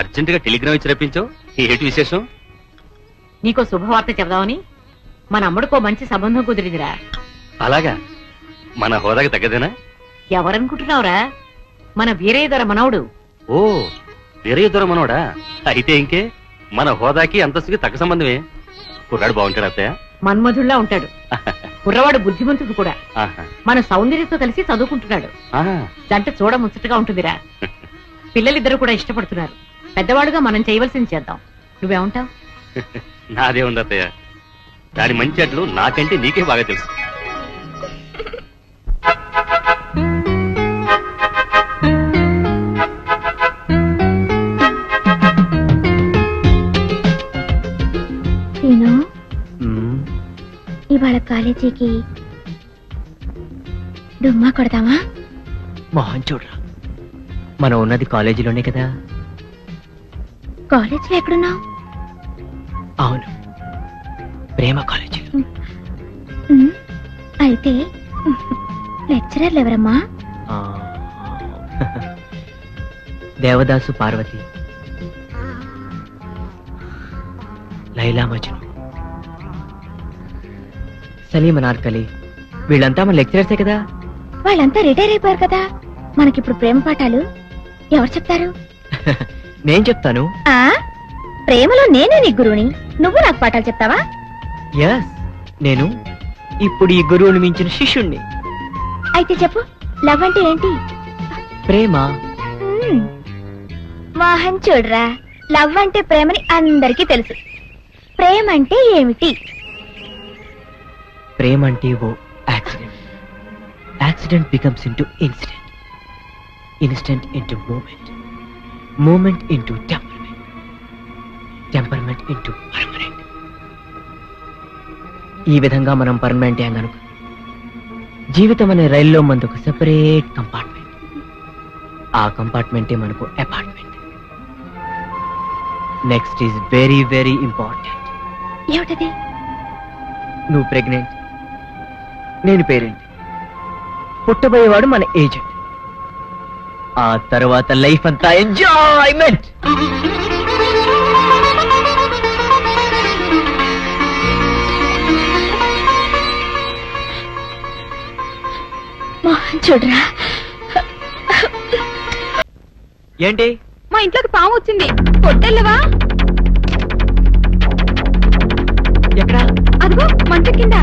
Urgent గా Telegram ఇచ్చి రప్పించావు, ఏంటి విశేషం? నీకో శుభవార్త చెబుదామని మన అమ్ముడికో మంచి సంబంధం కుదిరిందిరా. అలాగా? మన హోదాకి తగ్గదేనా? ఎవరనుకుంటున్నావురా? మన వీరయ్య మనవడు. ఓ, వీరయ్య మనోడా? అయితే ఇంకే, మన హోదాకి అంతస్తుకి తగ్గ సంబంధమే. కుర్రాడు బాగుంటాడు అత్తయ్య? మన్మధుల్లా ఉంటాడు. కుర్రవాడు బుద్ధిమంతుడు కూడా. ఆహా. మన సౌందర్యతో కలిసి చదువుకుంటున్నాడు. ఆహా. జంట చూడ ముచ్చటగా ఉంటుందిరా. పిల్లలిద్దరూ కూడా ఇష్టపడుతున్నారు. పెద్దవాడుగా మనం చేయవలసింది చేద్దాం. నువ్వేమంటావు? నాదే ఉంది అత్తయ్య, దాని మంచి అట్లు నాకంటే నీకే బాగా తెలుసు. ఇవాళ కాలేజీకి డుమ్మా కొడదామా? మోహన్ చూడరా, మనం ఉన్నది కాలేజీలోనే కదా. కాలేజీలో ఎక్కడున్నావు? అవును, ప్రేమ కాలేజీ. అయితే లెక్చరర్లు ఎవరమ్మా? దేవదాసు పార్వతి, లైలా మజ్ను, సలీం అనార్కలి, వీళ్ళంతా మన లెక్చరర్సే కదా. వాళ్ళంతా రిటైర్ అయిపోయారు కదా. మనకిప్పుడు ప్రేమ పాఠాలు ఎవరు చెప్తారు? నేను చెప్తాను. ప్రేమలో నేనే నీ గురువుని, నువ్వు నాకు పాఠాలు చెప్తావా? ఎస్, నేను ఇప్పుడు ఈ గురువుని మించిన శిష్యుణ్ణి. అయితే చెప్పు, లవ్ అంటే ఏంటి? ప్రేమ. మోహన్ చూడరా, లవ్ అంటే ప్రేమని అందరికీ తెలుసు. ప్రేమ అంటే ఏమిటి? ప్రేమ అంటే ఓ accident. Accident becomes into incident, incident into moment, moment into temperament, temperament into permanent. ఈ విధంగా మనం పర్మనెంట్ అయ్యాం కనుక జీవితం అనే రైల్లో మనకు ఒక సెపరేట్ కంపార్ట్మెంట్. ఆ కంపార్ట్మెంటే మనకు apartment. Next is very very important. ఏమిటది? నువ్వు ప్రెగ్నెంట్, నేను పేరెంట్, పుట్టబోయేవాడు మన ఏజెంట్. ఆ తర్వాత లైఫ్ అంతా ఎంజాయ్మెంట్. చూడరా, ఏంటి? మా ఇంట్లోకి పాము వచ్చింది. కొట్టెళ్ళవా? ఎక్కడ? అదిగో మంచం కింద.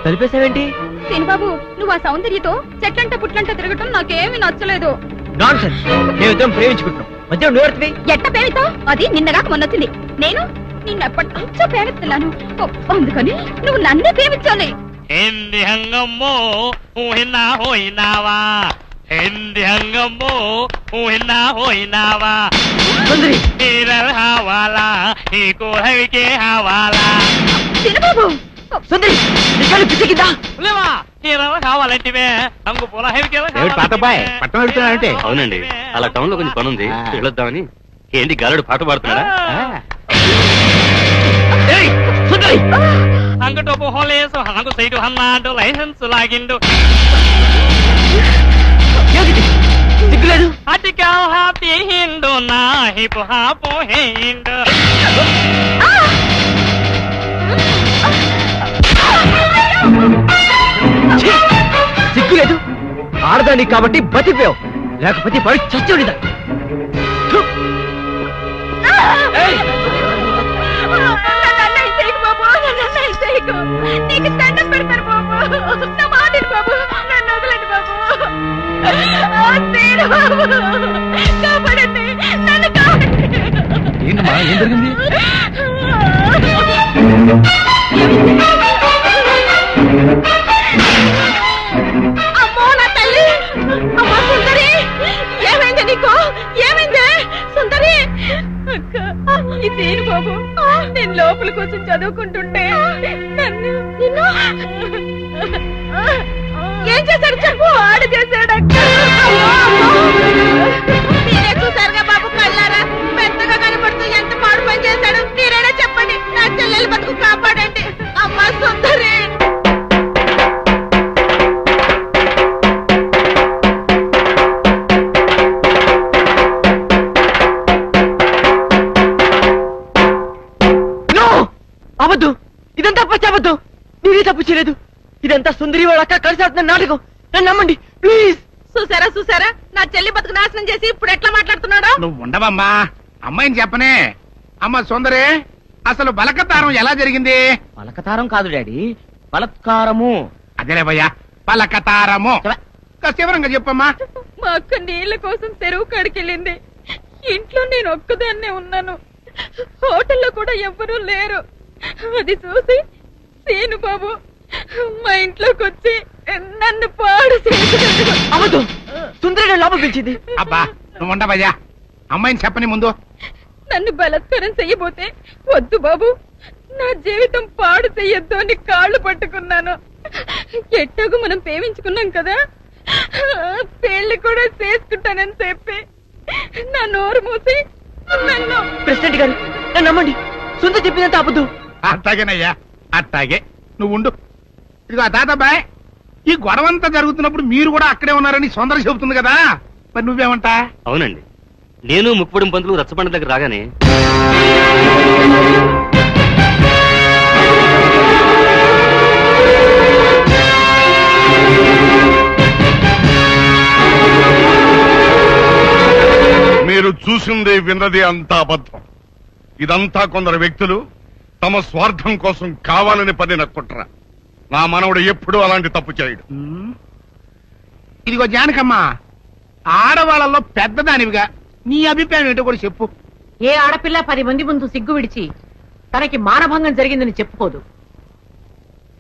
కలిపేసావేంటి? బాబు, నువ్వు ఆ సౌందర్యతో చెట్లంట పుట్లంట తిరగటం నాకేమీ నచ్చలేదు. నాన్సెన్స్. మేమిద్దరం ప్రేమించుకుంటున్నాం, మధ్య నువ్వు ఎట్ట ప్రేమితో? అది నిన్నగాక మొన్నొచ్చింది. నేను నిన్నెప్పటి నుంచో ప్రేమిస్తున్నాను, అందుకని నువ్వు నన్నే ప్రేమించాలి. Hindi hangamo uhina hoinawa. Hindi hangamo uhina hoinawa. సుందరి, Hiral hawala, iko hawike hawala. చిన్నబాబు, సుందరి, నీ కళ్ళు పిచ్చికిందా? Ulema, hiral hawalantiwe, angu pola hawike hawala. పాతబాయ్ పట్టణం వెళ్తున్నానంటే? అవునండి, అలా టౌన్ లో కొంచెం పని ఉంది, వెళ్ళొద్దామని. ఏంటి గాలుడు పాట పాడుతున్నాడా? సుందరి, అంగటోపు హోలేసు హంగు సైడు హన్నాడు లైసెన్స్ లాగిండు. సిగ్గులేదు? అటికల్ హాపీ హిండు నా హిపు హాపు హిండు. సిగ్గులేదు? ఆడదానికి కాబట్టి బతిపోయావు, లేకపోతే పడి చచ్చుడిదా. నీకు దండం పెడతారు బాబు, నా మాటలు బాబు, నన్ను వదలండి బాబు. కాపాడండి, నన్ను కాపాడండి. ఏంటమ్మా, ఏం జరిగింది? అమ్మో నా తల్లి, అమ్మా సుందరి, ఏమైంది నీకు? ఏమైంది సుందరి? అక్క, ఇదేను బాబు, నేను లోపల కోసం చదువుకుంటుంటే నన్ను నిన్ను ఏం చేశాడు చెప్పు. ఆడు చేశాడక్క. మీరే చూసారుగా బాబు కళ్ళారా, పెద్దగా కనపడుతూ ఎంత మాడు పని చేశాడు. మీరైనా చెప్పండి, నా చెల్లెలు బతుకు కాపాడండి. అమ్మా సుందరి. చేయలేదు. ఇదంతా సుందరి వాళ్ళ అక్క కలిసి ఆడుతున్న నాటకం. నన్ను నమ్మండి ప్లీజ్. చూసారా నా చెల్లి బతుకు నాశనం చేసి ఇప్పుడు ఎట్లా మాట్లాడుతున్నాడో. నువ్వు ఉండవమ్మా, అమ్మాయిని చెప్పనే. అమ్మ సుందరి, అసలు బలకతారం ఎలా జరిగింది? పలకతారం కాదు డాడీ, బలత్కారము. అదేలే భయ్యా, బలకతారము. వివరంగా చెప్పమ్మా. మా అక్క నీళ్ల కోసం చెరువు కాడికెళ్ళింది. ఇంట్లో నేను ఒక్కదాన్నే ఉన్నాను. హోటల్లో కూడా ఎవ్వరూ లేరు. అది చూసి సీను బాబు మా ఇంట్లోకి వచ్చి నన్ను పాడు చేశాడు. అవద్దు, సుందరి లోపల పిలిచింది. అబ్బా నువ్వు ఉండవయ్యా, అమ్మాయిని చెప్పని ముందు. నన్ను బలత్కారం చెయ్యబోతే వద్దు బాబు, నా జీవితం పాడు చెయ్యొద్దు అని కాళ్ళు పట్టుకున్నాను. ఎట్టాగు మనం ప్రేమించుకున్నాం కదా, పెళ్లి కూడా చేసుకుంటానని చెప్పి నా నోరు మూసి నన్ను. ప్రెసిడెంట్ గారు నన్ను నమ్మండి, సుందరి చెప్పినంత అబద్ధం. అట్టాగేనయ్యా, అట్టాగే. నువ్వు ఉండు. ఇదిగో తాతబాయ్, ఈ గొడవంతా జరుగుతున్నప్పుడు మీరు కూడా అక్కడే ఉన్నారని సుందరి చెబుతుంది కదా, మరి నువ్వేమంటా? అవునండి, నేను ముక్కుపొడి పంతులు రచ్చబండ దగ్గర రాగానే మీరు చూసింది విన్నది అంతా అబద్ధం. ఇదంతా కొందరు వ్యక్తులు తమ స్వార్థం కోసం కావాలని పడిన కుట్ర. నా మనవడు ఎప్పుడూ అలాంటి తప్పు చేయడు. ఇదిగో జానకమ్మ, ఆడవాళ్ళలో పెద్దదానివిగా నీ అభిప్రాయం ఏంటో కూడా చెప్పు. ఏ ఆడపిల్ల 10 మంది ముందు సిగ్గు విడిచి తనకి మానభంగం జరిగిందని చెప్పుకోదు.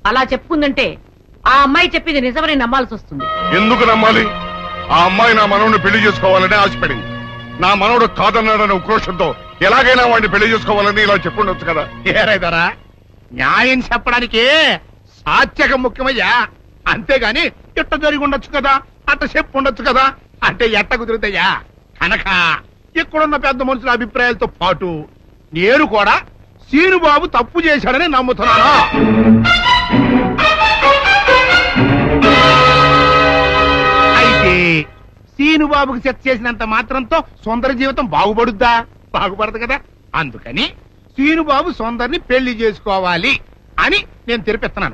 అలా చెప్పుకుందంటే ఆ అమ్మాయి చెప్పింది నిజమని నమ్మాల్సి వస్తుంది. ఎందుకు నమ్మాలి? ఆ అమ్మాయి నా మనవడిని పెళ్లి చేసుకోవాలని ఆశపడింది. నా మనవడు కాదన్నాడనే ఉక్రోషంతో ఎలాగైనా వాడిని పెళ్లి చేసుకోవాలని ఇలా చెప్పుండొచ్చు కదా. ఏరైదారా, న్యాయం చెప్పడానికి సాత్యకం ముఖ్యమయ్యా, అంతేగాని ఇట్ట జరిగి ఉండొచ్చు కదా, అట్ట చెప్పు ఉండొచ్చు కదా అంటే ఎట్ట కుదురుతాయా? కనుక ఇక్కడున్న పెద్ద మనుషుల అభిప్రాయాలతో పాటు నేను కూడా సీనుబాబు తప్పు చేశాడని నమ్ముతున్నాను. అయితే సీనుబాబుకి సెట్ చేసినంత మాత్రంతో సుందర జీవితం బాగుపడుద్దా? బాగుపడదు కదా. అందుకని సీనుబాబు సుందరిని పెళ్లి చేసుకోవాలి అని నేను తెరిపిస్తున్నాను.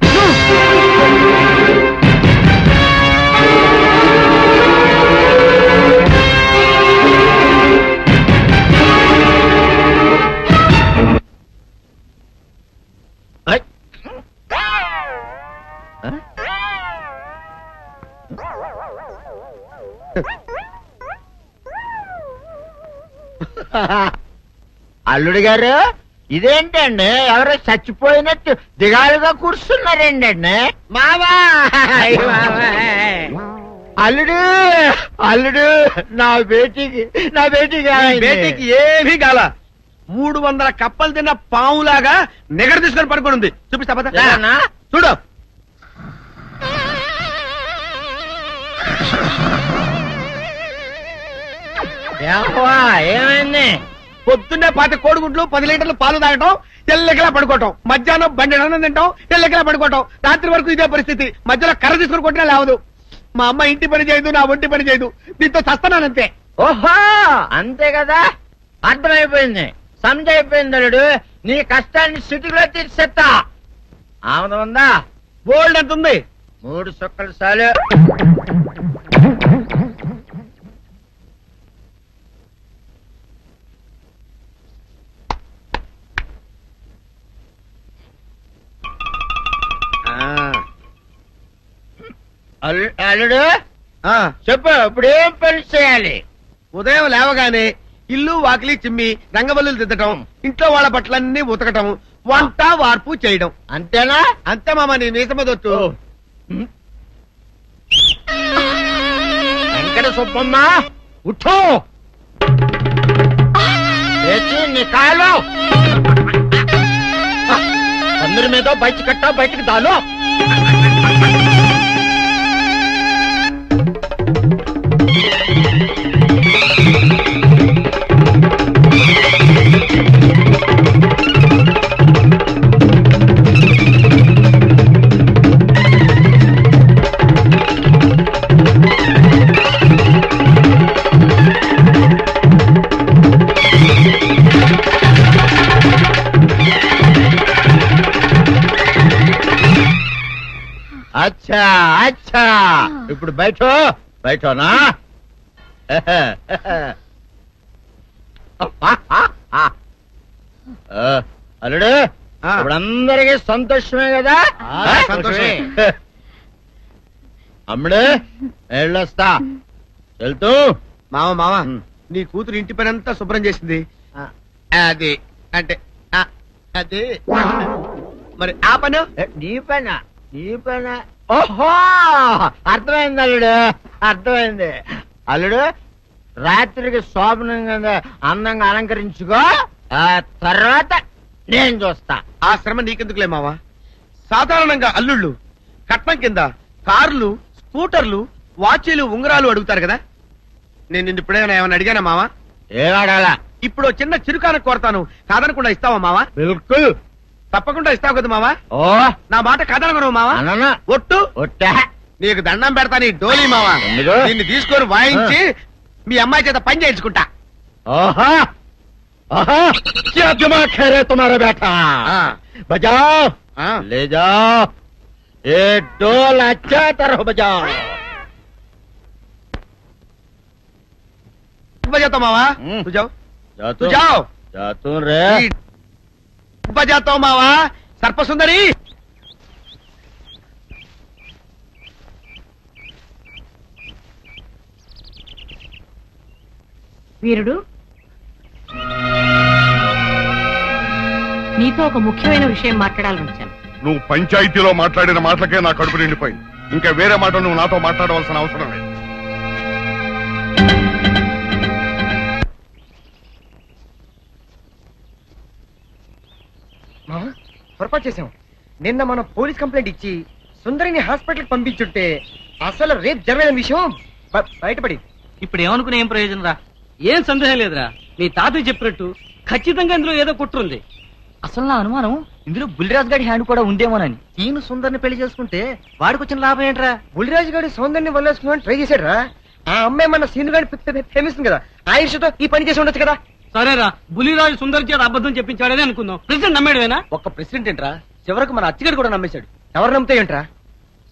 అల్లుడు గారు, ఇదేంటండి ఎవరో చచ్చిపోయినట్టు దిగాలుగా కూర్చున్నారండి? మావా అల్లుడు, అల్లుడు నా బేటీకి బేటీకి ఏమీ కాల. 300 కప్పలు తిన్న పావులాగా నిగడ తీసుకొని పడుకొని ఉంది. చూపిస్తా పద. చూడు. ఏమైంది? పొద్దున్నే 10 కోడిగుడ్లు 10 లీటర్లు పాలు తాగటం, తెల్లకిలా పడుకోవటం, మధ్యాహ్నం బండి అన్నం తింటాం, తెల్లకిలా పడుకోవటం, రాత్రి వరకు ఇదే పరిస్థితి. మధ్యలో కర్ర తీసుకుని కొట్టినా లేవదు. మా అమ్మ ఇంటి పని చేయదు, నా ఒంటి పని చేయదు. దీంతో చస్తున్నానంతే. ఓహో అంతే కదా, అర్థమైపోయింది, సంజైపోయింది. అల్లుడు నీ కష్టాన్ని సిటీలో తీర్చేస్తా. ఆమె ఉందా? బోల్డ్ ఎంత ఉంది? 3 సుక్కలు చాలు. అల్లుడు చెప్పు, ఇప్పుడు ఏం పని చేయాలి? ఉదయం లేవగానే ఇల్లు వాకిలి చిమ్మి రంగవల్లులు దిద్దటం, ఇంట్లో వాళ్ళ బట్టలన్నీ ఉతకటం, వంట వార్పు చేయడం. అంతేనా? అంతే మామ, నీ మీసమదొచ్చు. వెంకట సుబ్బమ్మ ఉఠో, లేచి నీ కాలు అందరి మీద బయట కట్టా, బయటకు దాలో. అచ్చా ఇప్పుడు బయటనా అల్లుడు ఇప్పుడు అందరికి సంతోషమే కదా సంతోషమే. అమ్ముడు వెళ్ళొస్తా వెళ్తూ మామ నీ కూతురు ఇంటి పని అంతా శుభ్రం చేసింది అది అంటే అది మరి ఆ పను నీ పైన ఓహో అర్థమైంది అల్లుడు అర్థమైంది అల్లుడు రాత్రికి శోభనంగా అందంగా అలంకరించుకో ఆ తర్వాత నేను చూస్తా. ఆ శ్రమ నీకెందుకులే మావా. సాధారణంగా అల్లుళ్ళు కట్నం కింద కార్లు, స్కూటర్లు, వాచీలు, ఉంగరాలు అడుగుతారు కదా. నేను నిన్ను ఇప్పుడేమైనా ఏమైనా అడిగానా మావా? ఏవాడాలా ఇప్పుడు చిన్న చిరుకాన కోరతాను, కాదనకుండా ఇస్తావా మావా? బిల్కుల్ తప్పకుండా ఇస్తావు కదా మావా? ఓ నా మాట కాదనగను మావా. అననా ఒట్టు ఒట్టా నీకు దండం పెడతా నీ డోలీ మావా. ఎందుకు? దీన్ని తీసుకొని వాయించి మీ అమ్మాయి చేత పని చేయించుకుంటా. ओहा ओहा क्या दिमाग है रे तुम्हारा बेटा बजाओ ले जाओ ये डोल अच्छा तरह बजाओ बजाता मावा तू जाओ तू जाओ जातू रे बजाता हूँ मावा सर्प सुंदरी వీరుడు నీతో ఒక ముఖ్యమైన విషయం మాట్లాడాలని వచ్చాను. నువ్వు పంచాయతీలో మాట్లాడిన మాటలకే నా కడుపు నిండిపోయింది. ఇంకా వేరే మాట నువ్వు నాతో మాట్లాడవలసిన అవసరం లేదు. పొరపాటు చేశాం. నిన్న మనం పోలీస్ కంప్లైంట్ ఇచ్చి సుందరిని హాస్పిటల్ పంపించుంటే అసలు రేపు జరిగిన విషయం బయటపడింది. ఇప్పుడు ఏమనుకునే ఏం ప్రయోజనం రా? ఏం సందేహం లేదురా, నీ తాతయ్య చెప్పినట్టు ఖచ్చితంగా ఇందులో ఏదో కుట్రుంది. అసలు నా అనుమానం ఇందులో బుల్లిరాజు గారి హ్యాండ్ కూడా ఉందేమోనని. తీను సుందరిని పెళ్లి చేసుకుంటే వాడికి వచ్చిన లాభం ఏంట్రా? బుల్లిరాజు గారి సౌందర్యాన్ని వల్లేసుకుని ట్రై చేశాడు రా. ఆ అమ్మాయి మన సీను గారిని ప్రేమిస్తుంది కదా, ఆయుష్తో ఈ పని చేసి ఉండొచ్చు కదా. సరేరా, బులిరాజు సుందర్ చేత అబద్ధం చెప్పించాడని అనుకుందాం. ప్రెసిడెంట్ నమ్మేడువేనా? ఒక్క ప్రెసిడెంట్ ఏంట్రా, చివరకు మన అచ్చగాడు కూడా నమ్మేశాడు. ఎవరు నమ్మితే ఏంట్రా,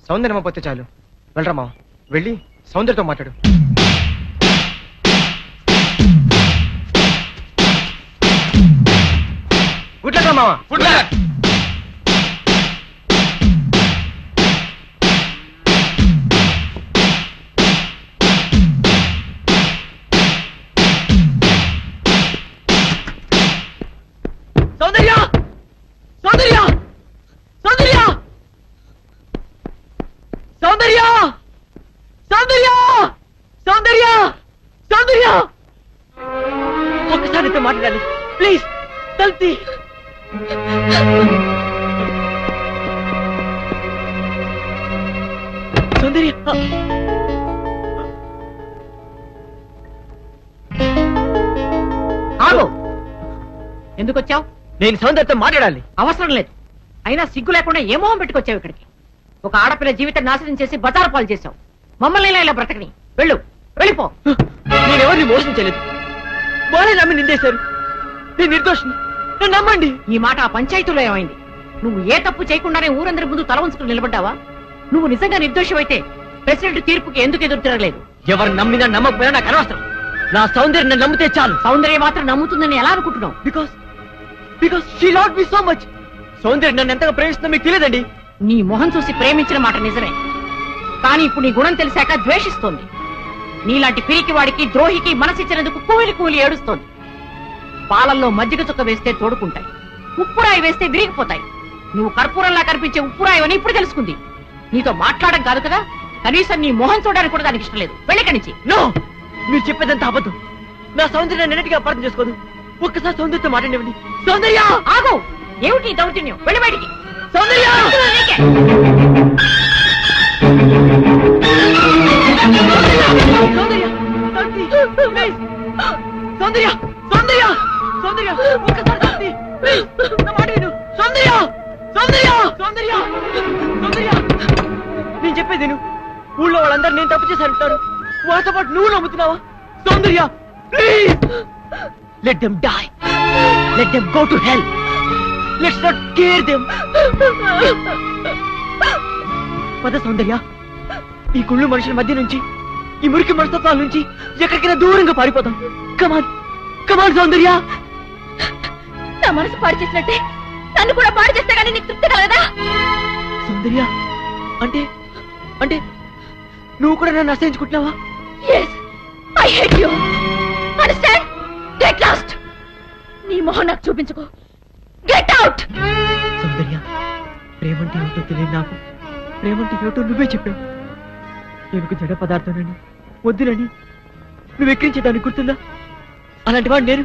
సౌందర్యం నమ్మపోతే చాలు. వెళ్ళరా మావ, వెళ్ళి సౌందర్యతో మాట్లాడు. గుడ్లరా మావ, గుడ్ల. సౌందర్య సౌందర్య సౌందర్య సౌందర్య సౌందర్య సౌందర్య సౌందర్య ఒక్కసారి అయితే మాట్లాడాలి ప్లీజ్. తల్తి సౌందర్య ఆగు, ఎందుకు వచ్చావు? నేను సౌందర్యతో మాట్లాడాలి. అవసరం లేదు. అయినా సిగ్గు లేకుండా ఏ మొహం పెట్టుకొచ్చావు ఇక్కడికి? ఒక ఆడపిల్ల జీవితం నాశనం చేసి బజారు పాలు చేశావు. మమ్మల్ని ఇలా బ్రతకని వెళ్ళు, వెళ్ళిపో. నేనెవరిని మోసం చేయలేదు, వాళ్ళే నమ్మి నిందేశారు. నేను నిర్దోషిని, నన్ను నమ్మండి. ఈ మాట ఆ పంచాయతీలో ఏమైంది? నువ్వు ఏ తప్పు చేయకుండానే ఊరందరి ముందు తల వంచుకుని నిలబడ్డావా? నువ్వు నిజంగా నిర్దోషమైతే ప్రెసిడెంట్ తీర్పుకి ఎందుకు ఎదురు తిరగలేదు? ఎవరు నమ్మినా నమ్మకపోయినా నాకు అనవసరం. నా సౌందర్యం నన్ను నమ్మితే చాలు. సౌందర్యం మాత్రం నమ్ముతుందని ఎలా అనుకుంటున్నావు? Because she loved me so much. సౌందర్యం నన్ను ఎంతగా ప్రేమిస్తుందో మీకు తెలియదండి. నీ మొహం చూసి ప్రేమించిన మాట నిజమే, కానీ ఇప్పుడు నీ గుణం తెలిసాక ద్వేషిస్తోంది. నీలాంటి పిరికి వాడికి ద్రోహికి మనసిచ్చినందుకు కూలి కూలి ఏడుస్తోంది. పాలల్లో మజ్జిగ చుక్క వేస్తే తోడుకుంటాయి, ఉప్పురాయి వేస్తే విరిగిపోతాయి. నువ్వు కర్పూరంలా కనిపించే ఉప్పురాయని ఇప్పుడు తెలుసుకుంది. నీతో మాట్లాడడం కాదు కదా, కనీసం నీ మొహం చూడడానికి కూడా దానికి ఇష్టం లేదు. వెళ్ళిక నుంచి. నో, మీరు చెప్పేదంతా అబద్ధం. నా సౌందర్యాన్ని నిన్నటిగా అపార్థం చేసుకోదు. ఒక్కసారి సౌందర్యంతో మాట్లాడివ్వండి. సౌందర్య ఆగు, ఏమిటి ఈ దౌర్జన్యం? వెళ్ళి బయటికి. సౌందర్య నీకే. సౌందర్య శాంతి, ప్లీజ్. సౌందర్య సౌందర్య సౌందర్య ఒక్కసారి శాంతి, ప్లీజ్. నా మాట విను. సౌందర్య సౌందర్య సౌందర్య సౌందర్య నేను చెప్పేది విను. ఊళ్ళో వాళ్ళందరూ నేను తప్పు చేశారంటారు, వాళ్ళతో పాటు నువ్వు నమ్ముతున్నావా? Soundarya please, let them die, let them go to hell, let's not care them. పద సౌందర్య, ఈ గుళ్ళు మనుషుల మధ్య నుంచి, ఈ మురికి మనస్తత్వాల నుంచి ఎక్కడికైనా దూరంగా పారిపోతాం. కమాన్ కమాన్ సౌందర్య. నా మనసు పాడు చేసినట్టే నన్ను కూడా పాడు చేస్తే కానీ నీకు తృప్తి కలగదా? సౌందర్య అంటే అంటే నువ్వు కూడా నన్ను అసహించుకుంటున్నావా? Yes, I hate you. Understand? Get lost. నీ మొహం నాకు చూపించుకో. Get out. సౌందర్య, ప్రేమంటే ఏమిటో తెలియదు నాకు. ప్రేమంటే ఏమిటో నువ్వే చెప్పావు. నేను జడ పదార్థానని, వద్దునని నువ్వు ఎక్కించేదాన్ని గుర్తుందా? అలాంటి వాడు నేను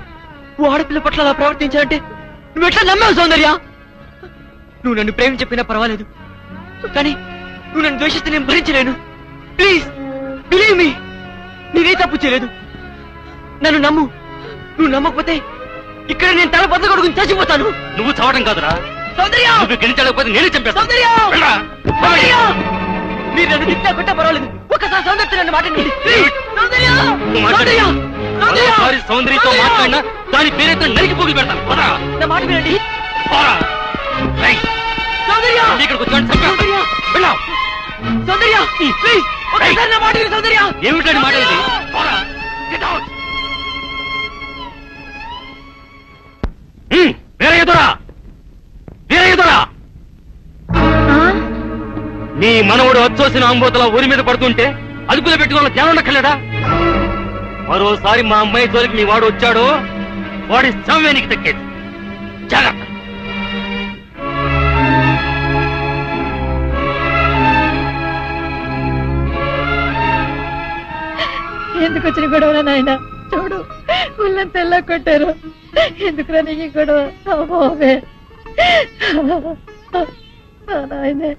ఓ ఆడపిల్ల పట్ల అలా ప్రవర్తించాలంటే నువ్వు ఎట్లా నమ్మావు సౌందర్య? నువ్వు నన్ను ప్రేమ చెప్పినా పర్వాలేదు, కానీ నువ్వు నన్ను ద్వేషిస్తే నేను భరించలేను. ప్లీజ్ బిలీవ్ మీ, నీవే తప్పు చేయలేదు. నన్ను నమ్ము. నువ్వు నమ్మకపోతే ఇక్కడ నేను తల బద్దకొడుకుని చచ్చిపోతాను. నువ్వు చావడం కాదురా, సౌందర్య నువ్వు గెలిచలేకపోతే నేనే చంపేస్తాను. సౌందర్య సౌందర్య, మీరు నన్ను తిట్టా కొట్టా పర్వాలేదు, ఒక్కసారి సౌందర్య నన్ను మాట్లాడండి. సౌందర్య సౌందర్య సౌందర్య, సౌందర్యతో మాట్లాడినా దాని పేరైతే నరికి పోగులు పెడతాను. పోరా. నా మాట వినండి. పోరా. రైట్. సౌందర్య ఇక్కడికి వచ్చాడు చంపేస్తాను. వెళ్ళావు. సౌందర్య ప్లీజ్ ఒక్కసారి నా మాట విను. సౌందర్య ఏమిటండి మాట ఇది? పోరా. Get out. వేరే ఎదురా, వేరే ఎదురా. నీ మనవుడు వచ్చోసిన అంబోతల ఊరి మీద పడుతుంటే అదుపులో పెట్టుకోవాలని ధ్యానం ఉండక్కర్లేదా? మరోసారి మా అమ్మాయి జోలికి నీ వాడు వచ్చాడో వాడి సమవే నీకు దక్కేది. జాగ్రత్త. ఎందుకు వచ్చిన గొడవ నాయన? చూడు ఉల్లంతా ఎలా కొట్టారు. ఎందుకురా నీకు గొడవ? అమ్మోవే నాయనే,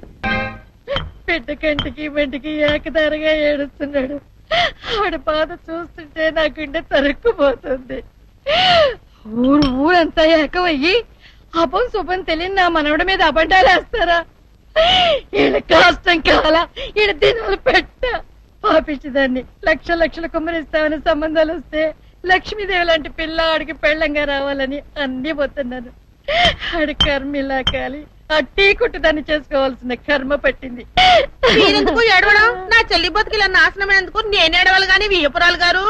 బిడ్డ కంటికి మెంటికి ఏకదారిగా ఏడుస్తున్నాడు. ఆడ బాధ చూస్తుంటే నా గుండె తరుక్కుపోతుంది. ఊరంతా ఏకమయ్యి అపం శుభం తెలియని నా మనవడి మీద అబండాలు వేస్తారా? ఈయన కష్టం కాల, ఈయన దినాలు పెట్ట పాపించదాన్ని. లక్షలు కుమ్మరిస్తామని సంబంధాలు వస్తే లక్ష్మీదేవి లాంటి పిల్ల ఆడికి పెళ్ళంగా రావాలని అన్ని పోతున్నాను. ఆడి కర్మ ఇలా కాలి ఆ టీ కుట్టు దాన్ని చేసుకోవాల్సిన కర్మ పట్టింది. మీరెందుకు ఏడవడం? నా చెల్లి బతుకిలా నాశనమైనందుకు నేను ఏడవాలి గాని వియ్యపురాలు గారు.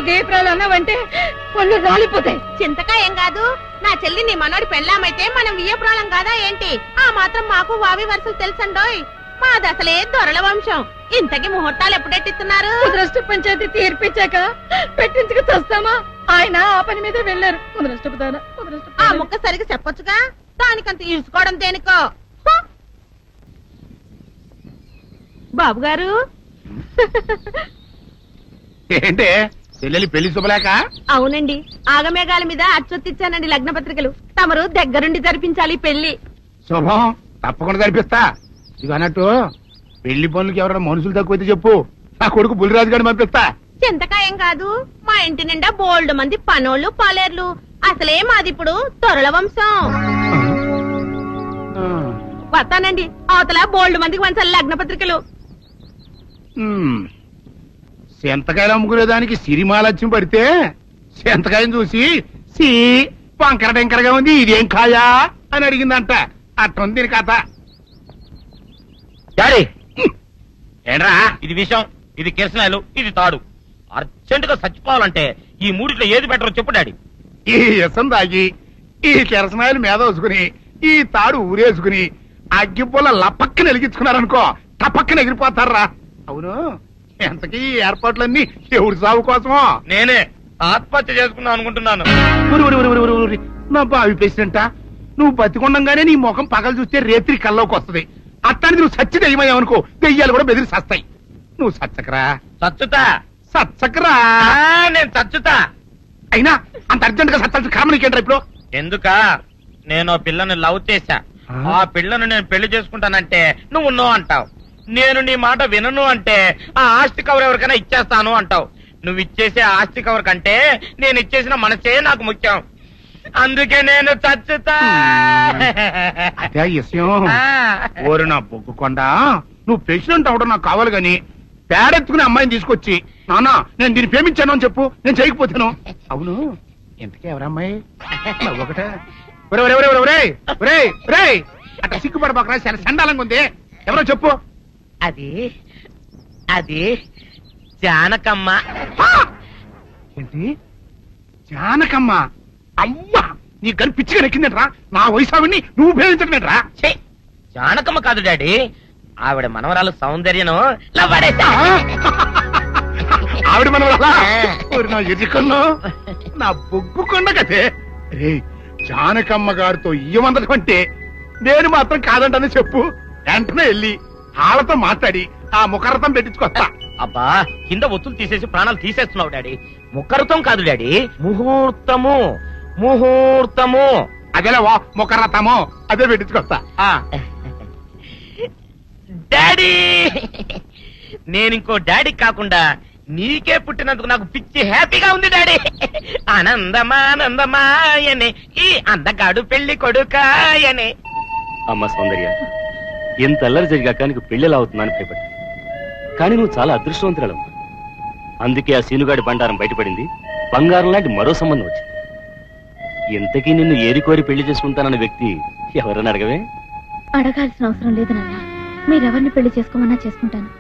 గేపురాలు అన్నావంటే పళ్ళు రాలిపోతాయి. చింతకా ఏం కాదు, నా చెల్లి నీ మనోడి పెళ్ళామైతే మనం వియ్యపురాలం కాదా ఏంటి? ఆ మాత్రం మాకు వావి వరుసలు తెలుసండోయ్. మాది అసలే దొరల వంశం. ఇంతకీ ముహూర్తాలు ఎప్పుడెట్టిస్తున్నారు? ముద్రష్ట పంచాయతీ తీర్పిచ్చాక పెట్టించుకు చస్తామా? ఆయన ఆ పని మీద వెళ్ళారు. ఆ ముక్క సరిగ్గా చెప్పొచ్చుగా, దానికంత ఇరుసుకోవడం దేనికో. బాబు గారు ఏంటే చెల్లెలి పెళ్లి శుభలేక? అవునండి, ఆగమేఘాల మీద అచ్చొత్తిచ్చానండి లగ్న పత్రికలు. తమరు దగ్గరుండి జరిపించాలి పెళ్లి. శుభం, తప్పకుండా జరిపిస్తా. ఇక అన్నట్టు పెళ్లి పనులకి ఎవరైనా మనుషులు తక్కువైతే చెప్పు, నా కొడుకు బుల్లిరాజు గారిని పంపిస్తా. చింతకాయం కాదు, మా ఇంటి నిండా బోల్డ్ మంది పనోళ్ళు పాలేర్లు. అసలే మాది ఇప్పుడు తొరల వంశం. వస్తానండి, అవతల బోల్డ్ మందికి వంచాలి లగ్న పత్రికలు. సెంతకాయలు అమ్ముకునేదానికి సిరిమాలత్యం పడితే సెంతకాయని చూసి సి వంకర టెంకరగా ఉంది, ఇదేం కాయా అని అడిగిందంట. అట్టుంది దీని కథ. డాడీ ఏంట్రా ఇది విషయం, ఇది కిరసనాయలు, ఇది తాడు. అర్జెంట్ గా చచ్చిపోవాలంటే ఈ మూడిట్లో ఏది బెటరో చెప్పు డాడీ. ఈ ఇసం తాగి ఈ కిరసనాయలు మీద వేసుకుని ఈ తాడు ఊరేసుకుని అగ్గిపూల లపక్కన వెలిగించుకున్నారనుకో, టపక్కన ఎగిరిపోతారా. అవును, ఎంతకీ ఈ ఏర్పాట్లన్నీ ఎవరి సాగు కోసమో? నేనే ఆత్మహత్య చేసుకుందాం అనుకుంటున్నాను. నా బావి పేసినంట, నువ్వు బతికొండంగానే నీ ముఖం పగలు చూస్తే రేత్రి కల్లోకి వస్తుంది. అట్టానికి నువ్వు సచ్చి దెయ్యమయ్యావనుకో, దెయ్యాలు కూడా బెదిరి సస్తాయి. నువ్వు సచ్చకరా, చచ్చుతా సచ్చకరా. నేను చచ్చుతా. అయినా అంత అర్జెంట్ గా సత్తాల్సిన కారణం నీకేంట్రా ఇప్పుడు? ఎందుక నేను ఆ పిల్లని లవ్ చేశా. ఆ పిల్లను నేను పెళ్లి చేసుకుంటానంటే నువ్వు నో అంటావు. నేను నీ మాట వినను అంటే ఆ ఆస్తి కవర్ ఎవరికైనా ఇచ్చేస్తాను అంటావు. నువ్వు ఇచ్చేసే ఆస్తి కవర్ కంటే నేను ఇచ్చేసిన మనసే నాకు ముఖ్యం. అందుకే నేను చచ్చుతా. అదే విషయం. ఓరు నా బొగ్గుకొండ, నువ్వు ప్రెసిడెంట్ అవడం నాకు కావాలి గాని పేడెత్తుకునే అమ్మాయిని తీసుకొచ్చి నాన్న నేను దీన్ని ప్రేమించాను అని చెప్పు, నేను చేయకపోతాను. అవును, ఎంతకే ఎవరమ్మాయి? ఒకటే అట్లా సిగ్గుపడబాకరా, చాలా సండాలంగా ఉంది. ఎవరో చెప్పు. అది అది జానకమ్మ. ఏంటి జానకమ్మ? అమ్మా నీ గని పిచ్చిగా నెక్కిందంట్రా. నా వయసు ఆవిడ్ని నువ్వు భేదించటమేట్రా? ఛీ, జానకమ్మ కాదు డాడీ, ఆవిడ మనవరాలు సౌందర్యను ఆవిడ మన నా ఎదుకున్నా నా బొగ్గుకొండ కదే. రే జానకమ్మ గారితో ఇయ్యమందడం అంటే నేను మాత్రం కాదంటని చెప్పు. వెంటనే వెళ్ళి వాళ్ళతో మాట్లాడి ఆ ముఖరథం పెట్టించుకొస్తా. అబ్బా కింద ఒత్తులు తీసేసి ప్రాణాలు తీసేస్తున్నావు డాడీ. ముఖరుతం కాదు డాడీ, ముహూర్తము. ముహూర్తము అదేలా ముఖరథము అదే పెట్టించుకొస్తా. డాడీ నేను ఇంకో డాడీ కాకుండా నీకే పుట్టినందుకు నాకు పిచ్చి హ్యాపీగా ఉంది డాడీ. ఆనందమానందమాయనే ఈ అందగాడు పెళ్లి కొడుకాయనే. అమ్మ సౌందర్య, ఎంత అల్లరి జరిగాక నీకు పెళ్లిలా అవుతుందని భయపడ్డా. కానీ నువ్వు చాలా అదృష్టవంతురాలమ్మా. అందుకే ఆ సీనుగాడి బండారం బయటపడింది, బంగారం లాంటి మరో సంబంధం వచ్చింది. ఇంతకీ నిన్ను ఏరికోరి పెళ్లి చేసుకుంటానన్న వ్యక్తి ఎవరని అడగవే? అడగాల్సిన అవసరం లేదు నాన్న, మీరెవరిని పెళ్లి చేసుకోమన్నా చేసుకుంటాను.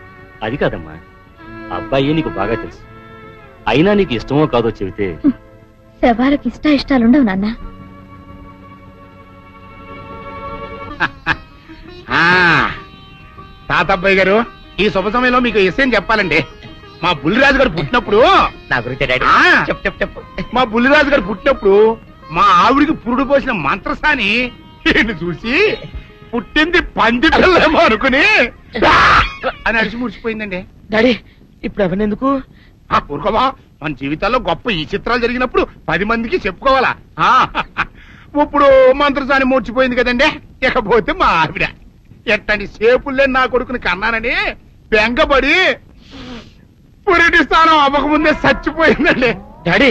అది కాదమ్మా, అబ్బాయి నీకు బాగా తెలుసు. అయినా నీకు ఇష్టమో కాదో చెబితే. శవాలకు ఇష్టాలుండవు నాన్న. తాతబ్బాయి గారు, ఈ శుభ సమయంలో మీకు విషయం చెప్పాలండి. మా బుల్లిరాజు గారు పుట్టినప్పుడు నా గురించి డాడీ చెప్పు చెప్పు చెప్పు. మా బుల్లిరాజు గారు పుట్టినప్పుడు మా ఆవిడికి పురుడు పోసిన మంత్రసాని ఈయన్ని చూసి పుట్టింది పంది పిల్లేమో అనుకుని అని అడిచి ముడిచిపోయిందండి. డాడీ ఇప్పుడు ఎవరినెందుకు? ఊరుకోవా, మన జీవితాల్లో గొప్ప ఈ చిత్రాలు జరిగినప్పుడు 10 మందికి చెప్పుకోవాలా. ఇప్పుడు మంత్రసాని మూర్చిపోయింది కదండి. ఇకపోతే మా ఆవిడ ఎట్టండి సేపుల్లే నా కొడుకుని కన్నానని బెంగపడి పురిటి స్థానం అవ్వకముందే చచ్చిపోయిందండి. డాడీ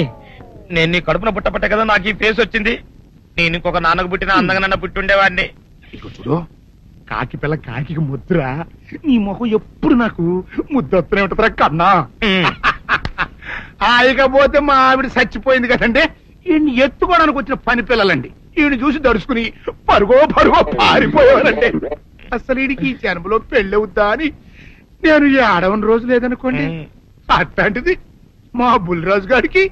నేను నీ కడుపున పుట్టపట్ట కదా నాకు ఈ ఫేస్ వచ్చింది. నేను ఇంకొక నాన్నకు పుట్టిన అందంగా నన్ను పుట్టుండేవాడిని. ఇక చూడు, కాకి పిల్ల కాకి ముద్దురా. నీ మొహం ఎప్పుడు నాకు ముద్దొత్తనే ఉంటుందిరా కన్నా. ఇకపోతే మా ఆవిడ చచ్చిపోయింది కదండి. ఈయన్ని ఎత్తుకోవడానికి వచ్చిన పని పిల్లలండి ఈయన చూసి దడుచుకుని పరుగో పారిపోయేవారండి. అసలు ఈడికి ఈ జన్మలో పెళ్ళవుద్దా అని నేను ఏడవని రోజు లేదనుకోండి. అట్లాంటిది మా బుల్లిరాజు గారికి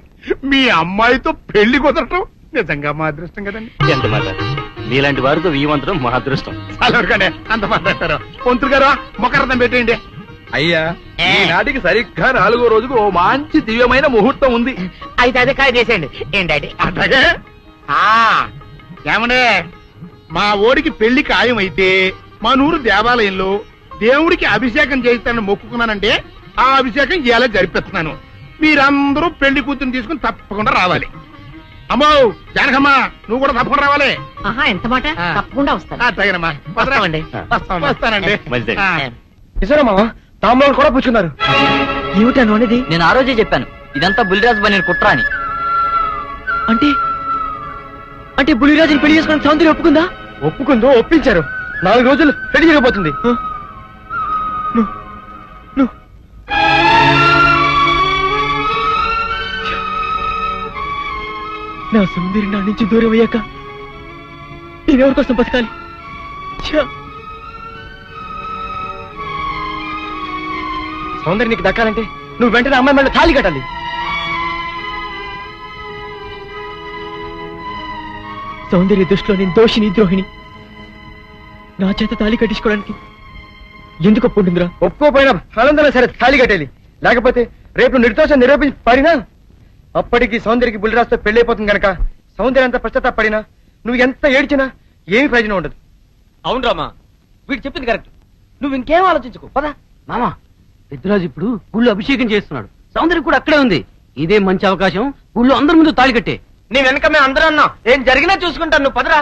మీ అమ్మాయితో పెళ్లి కుదరటం నిజంగా మా అదృష్టం కదండి. ఎంత మాట, మీలాంటి వారితో వీయమంతరం మా అదృష్టం. అలాగే అంత మాట్లాడతారు. పొంతులు గారు మొకరథం పెట్టేయండి. అయ్యా ఈనాటికి సరిగ్గా 4వ రోజుకు ఓ మంచి దివ్యమైన ముహూర్తం ఉంది. అయితే అదే కాయ చేసేయండి. ఏంటండి అట్లాగే ఏమనే మా ఓడికి పెళ్లి ఖాయమైతే మా నూరు దేవాలయంలో దేవుడికి అభిషేకం చేయిస్తానని మొక్కుకున్నానంటే ఆ అభిషేకం ఇలా జరిపిస్తున్నాను. మీరందరూ పెళ్లి కూతురు తీసుకుని తప్పకుండా రావాలి. అమ్మో జానకమ్మ, నువ్వు కూడా తప్పకుండా రావాలి. ఎంత మాట, తప్పకుండా వస్తాను. అట్లాగేనమ్మా, వస్తానండి. నిజమా తాంబూలం కూడా పుచ్చుకున్నారు? ఏమిటాను అనేది? నేను ఆ రోజే చెప్పాను ఇదంతా బుల్లిరాజు బని కుట్ర అని. అంటే అంటే బుల్లిరాజుని పెళ్లి చేసుకుని సౌందర్యం ఒప్పుకుందా? ఒప్పుకుందో, ఒప్పించారు. 4 రోజులు పెళ్లి జరగబోతుంది. నా సౌందర్యం నా నుంచి దూరం అయ్యాక నేనెవరి కోసం బతకాలి? సౌందర్యం నీకు దక్కాలంటే నువ్వు వెంటనే అమ్మాయి మళ్ళీ తాళి కట్టాలి. సౌందర్య దృష్టిలో నేను దోషిని, ద్రోహిణి. నా చేత తాళి కట్టించుకోవడానికి ఎందుకు ఒప్పుకుంటుందిరా? ఒప్పుకోపోయినా ఆనందం సరే తాళి కట్టేది. లేకపోతే రేపు నిర్దోషం నిరూపించి పాడినా అప్పటికి సౌందర్యకి బుల్లిరాజుతో పెళ్లైపోతుంది కనుక సౌందర్యం అంత పశ్చాత్తాపడినా నువ్వు ఎంత ఏడ్చినా ఏమి ప్రయోజనం ఉండదు. అవును రామా, వీడు చెప్పింది కరెక్ట్. నువ్వు ఇంకేం ఆలోచించుకో పదా. మామా, పెద్దరాజు ఇప్పుడు గుళ్ళు అభిషేకం చేస్తున్నాడు. సౌందర్యం కూడా అక్కడే ఉంది. ఇదే మంచి అవకాశం. గుళ్ళు అందరి ముందు తాళి కట్టే. నీ వెనక మేము అందరూ అన్నాం. ఏం జరిగినా చూసుకుంటాను. నువ్వు పదరా.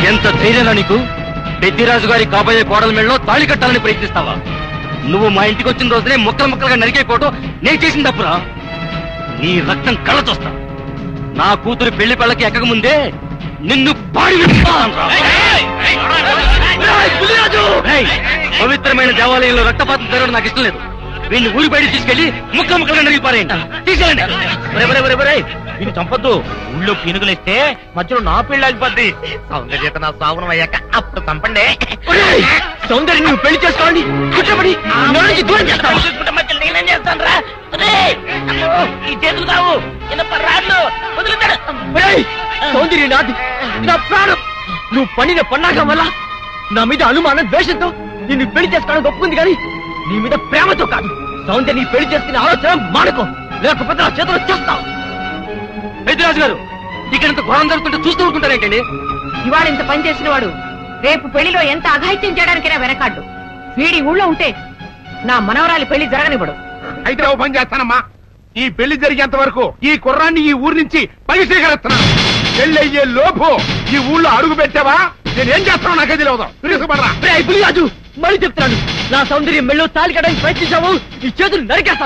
ఎంత ధైర్యంలో నీకు? పెద్దిరాజు గారి కాబోయే కోడల మెళ్ళలో తాళి కట్టాలని ప్రయత్నిస్తావా? నువ్వు మా ఇంటికి వచ్చిన రోజునే ముక్కలు ముక్కలుగా నరికైపోవటం నేను చేసిన తప్పురా. నీ రక్తం కళ్ళ చూస్తా. నా కూతురు పెళ్లి పెళ్ళకి ఎక్కక ముందే నిన్ను పాడి విడిపోతానురా. ఏయ్, పవిత్రమైన దేవాలయంలో రక్తపాతం జరగడం నాకు ఇష్టం లేదు. వీడిని ఊరి బయట తీసుకెళ్లి ముక్కలు ముక్కలుగా నరిగిపారేయండి. తీసుకెళ్ళండి. వీళ్ళు చంపొద్దు. ఊళ్ళో పీనుగులేస్తే మధ్యలో నా పెళ్లి ఆగిపోద్ది. సౌందర్యత నా సాగునం అయ్యాక అప్పుడు చంపండి. సౌందర్యం నువ్వు పెళ్లి చేసుకోండి. కూర్చోబడి దూరం చేస్తావు. చూసుకుంటే మధ్యలో నేనేం చేస్తాను రా? ఈ చేతులు కావు రాళ్ళు వదులుతాడు. సౌందర్యం నాది, నా ప్రాణం. నువ్వు పండిన పన్నాగం వల్ల నా మీద అనుమానం ద్వేషంతో నిన్ను పెళ్లి చేసుకోవడానికి ఒప్పుకుంది కానీ నీ మీద ప్రేమతో కాదు. సౌందర్యం నీ పెళ్లి చేసుకునే ఆలోచన మానుకో, లేకపోతే నా చేతులు చేస్తావు. పెద్దరాజు గారు, ఇక్కడ ఇంత ఘోరం జరుగుతుంటే చూస్తూ ఊరుకుంటారేంటండి? ఇవాళ ఇంత పని చేసిన వాడు రేపు పెళ్లిలో ఎంత అఘాయిత్యం చేయడానికైనా వెనకాడ్డు. వీడి ఊళ్ళో ఉంటే నా మనవరాలి పెళ్లి జరగనివ్వడు. అయితే ఓ పని చేస్తానమ్మా, ఈ పెళ్లి జరిగేంత వరకు ఈ కుర్రాన్ని ఈ ఊరి నుంచి బహిష్కరిస్తున్నాను. పెళ్లి అయ్యే లోపు ఈ ఊళ్ళో అడుగు పెట్టావా నేనేం చేస్తానో నాకే తెలియదు. రాజు మళ్ళీ చెప్తున్నాను, నా సౌందర్యం మెళ్ళో తాలి కట్టడానికి ప్రయత్నించావు, ఈ చేతులు నరికేస్తాను.